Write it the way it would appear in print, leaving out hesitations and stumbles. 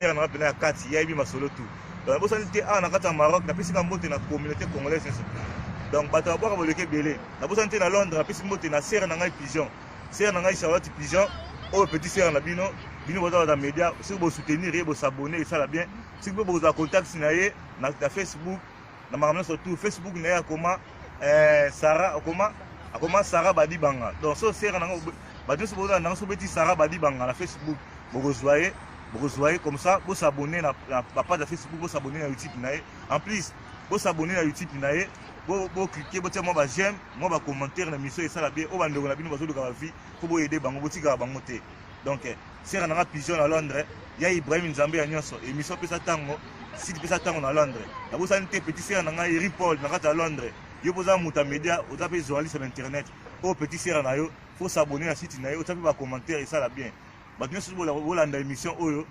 na nga pena ya kati ya yebi masolo tout donc bosani te awa na kati ya Maroc napesi nga mbote na communauté congolaise nyonso donc bato babwaka boleke ebele nabosani te na Londres napesi mbote na sere na ngai Pigeon, sere na ngai Charlotte Pigeon oyo petit sere na bino boza na média soki bosoutenir ye bosabone esala bien soki mpe bokozala contact na ye na Facebook na makambo nyonso tout Facebook na ye akoma akoma Sarah Badibanga donc so sere nango bato nyonso bozala nango so beti Sarah Badibanga na Facebook bokozwa ye comme ça vous s'abonner na page de Facebook, vous s'abonner à YouTube na ye en plus vous s'abonner à YouTube na ye vous cliquer vous moi ba j'aime moi ba commentaire na émission et ça la bien o ba ndeko na bino bazo ka vie pour vous aider bango botika bango te donc c'est na Pigeon à Londres ya Ibrahim Nzambe ya nyonso émission pesa tango site pesa tango na Londres na vous santé petit sœur na ngai Ripoll na kata Londres yo poza muta média au tapé journaliste sur internet au petit sœur na yo faut s'abonner à site na yo taper ba commentaire et ça la bien bato nyonso bolanda émission oyo